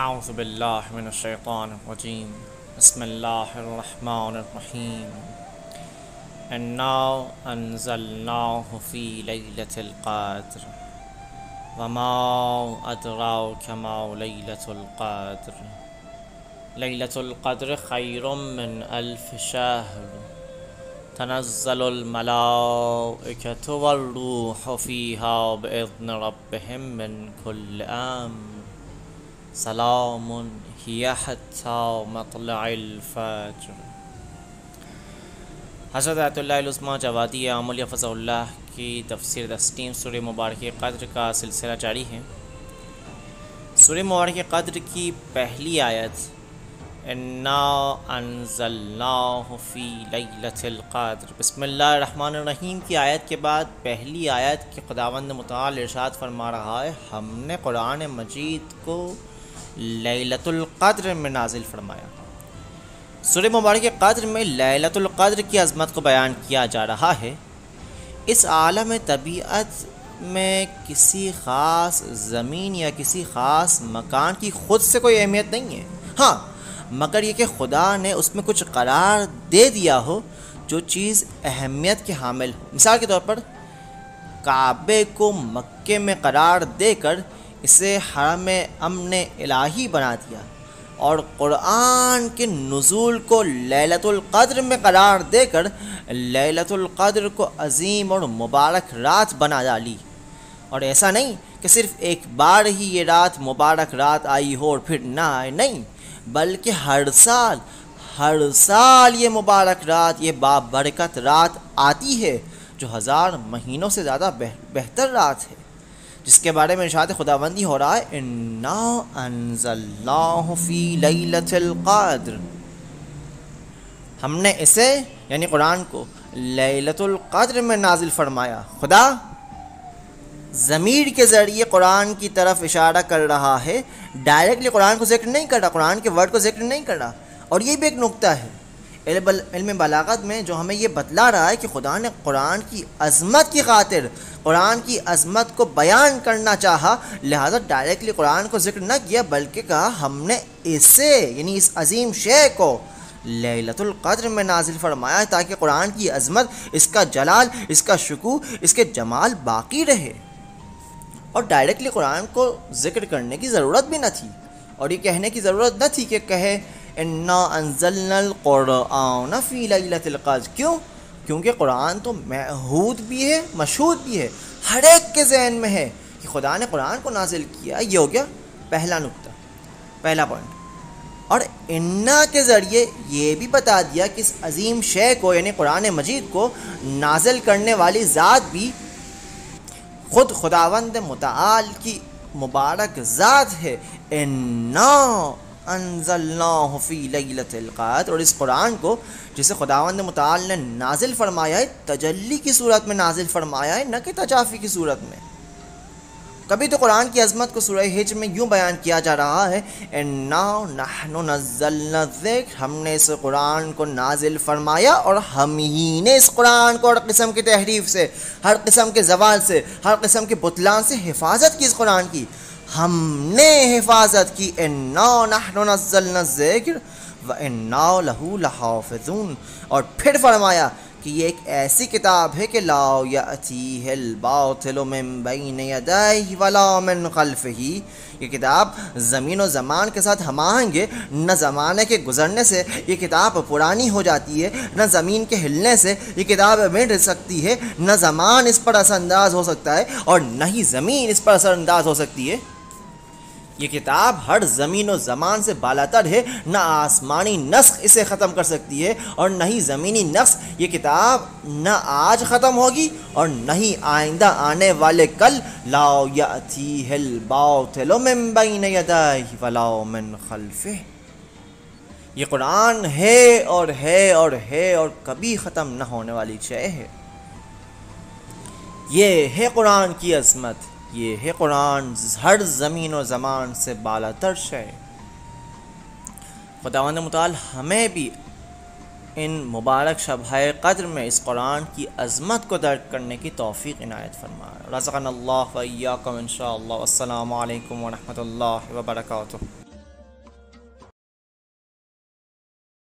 اعوذ باللہ من الشیطان الرجیم بسم اللہ الرحمن الرحیم انا انزلناہ فی لیلۃ القدر وما ادراک ما لیلۃ القدر لیلۃ القدر خیر من الف شہر تنزل الملائکۃ والروح فیہا باذن ربہم من کل امر سلام ہی حتی مطلع الفجر۔ حضرت آیت اللہ العظمیٰ جوادی عامل حفظہ اللہ کی تفسیر تسلیم سورہ مبارک قدر کا سلسلہ جاری ہے۔ سورہ مبارک قدر کی پہلی آیت انا انزلناہ فی لیلۃ القدر بسم اللہ الرحمن الرحیم کی آیت کے بعد پہلی آیت کہ خداوند متعال ارشاد فرما رہا ہے ہم نے قرآن مجید کو لیلۃ القدر میں نازل فرمایا۔ سورہ مبارک قدر میں لیلۃ القدر کی عظمت کو بیان کیا جا رہا ہے۔ اس عالم طبیعت میں کسی خاص زمین یا کسی خاص مکان کی خود سے کوئی اہمیت نہیں ہے، ہاں مگر یہ کہ خدا نے اس میں کچھ قرار دے دیا ہو جو چیز اہمیت کے حامل ہو۔ مثال کے طور پر کعبے کو مکے میں قرار دے کر اسے حرم امن الہی بنا دیا، اور قرآن کے نزول کو لیلۃ القدر میں قرار دے کر لیلۃ القدر کو عظیم اور مبارک رات بنا ڈالی۔ اور ایسا نہیں کہ صرف ایک بار ہی یہ رات مبارک رات آئی ہو اور پھر نہ آئے، نہیں بلکہ ہر سال یہ مبارک رات، یہ بابرکت رات آتی ہے جو 1000 مہینوں سے زیادہ بہتر رات ہے، جس کے بارے میں ارشاد خداوندی ہو رہا ہے انا انزلناہ فی لیلۃ القدر، ہم نے اسے یعنی قرآن کو لیلۃ القدر میں نازل فرمایا۔ خدا ضمیر کے ذریعے قرآن کی طرف اشارہ کر رہا ہے، ڈائریکٹلی قرآن کو ذکر نہیں کر رہا، قرآن کے ورڈ کو ذکر نہیں کر رہا۔ اور یہ بھی ایک نقطہ ہے علم بلاغت میں جو ہمیں یہ بتلا رہا ہے کہ خدا نے قرآن کی عظمت کی خاطر قرآن کی عظمت کو بیان کرنا چاہا، لہذا ڈائریکٹلی قرآن کو ذکر نہ کیا بلکہ کہا ہم نے اسے یعنی اس عظیم شے کو لیلۃ القدر میں نازل فرمایا ہے تاکہ قرآن کی عظمت، اس کا جلال، اس کا شکوہ، اس کے جمال باقی رہے۔ اور ڈائریکٹلی قرآن کو ذکر کرنے کی ضرورت بھی نہ تھی، اور یہ کہنے کی ضرورت نہ تھی کہ کہے انا انزلنا القرآن فی لیلۃ القدر۔ کیوں؟ کیونکہ قرآن تو معہود بھی ہے، مشہود بھی ہے، ہر ایک کے ذہن میں ہے کہ خدا نے قرآن کو نازل کیا۔ یہ ہو گیا پہلا نقطہ، پہلا پوائنٹ۔ اور انا کے ذریعے یہ بھی بتا دیا کہ اس عظیم شے کو یعنی قرآن مجید کو نازل کرنے والی ذات بھی خود خداوند متعال کی مبارک ذات ہے۔ انا انزلناہ فی لیلۃ القدر، اور اس قرآن کو جسے خداوند متعال نے نازل فرمایا ہے تجلی کی صورت میں نازل فرمایا ہے، نہ کہ تجافی کی صورت میں۔ کبھی تو قرآن کی عظمت کو سورہ حجر میں یوں بیان کیا جا رہا ہے انا نحن نزلنا الذکر، ہم نے اس قرآن کو نازل فرمایا اور ہم ہی نے اس قرآن کو ہر قسم کی تحریف سے، ہر قسم کے زوال سے، ہر قسم کے بطلان سے حفاظت کی۔ اس قرآن کی ہم نے حفاظت کی۔ انا نحن نزلنا الذکر وانا لہ لحافظون، اور پھر فرمایا کہ یہ ایک ایسی کتاب ہے کہ لا یأتیہ الباطل من بین یدیہ ولا من خلفہ، یہ کتاب زمین و زمان کے ساتھ ہم آہنگ ہے، نہ زمانے کے گزرنے سے یہ کتاب پرانی ہو جاتی ہے، نہ زمین کے ہلنے سے یہ کتاب مٹ سکتی ہے، نہ زمان اس پر اثر انداز ہو سکتا ہے اور نہ ہی زمین اس پر اثر انداز ہو سکتی ہے۔ یہ کتاب ہر زمین و زمان سے بالاتر ہے، نہ آسمانی نسخ اسے ختم کر سکتی ہے اور نہ ہی زمینی نسخ۔ یہ کتاب نہ آج ختم ہوگی اور نہ ہی آئندہ آنے والے کل۔ لا یأتیہ الباطل من بین یدیہ ولا من خلفہ، یہ قرآن ہے اور ہے اور ہے اور کبھی ختم نہ ہونے والی شے ہے۔ یہ ہے قرآن کی عظمت، یہ ہے قرآن ہر زمین و زمان سے بالاتر شے۔ خداوند متعال ہمیں بھی ان مبارک شبہ قدر میں اس قرآن کی عظمت کو درک کرنے کی توفیق عنایت فرمائے۔ رزقنا اللہ و ایاکم انشاءاللہ۔ السلام علیکم ورحمۃ اللہ وبرکاتہ۔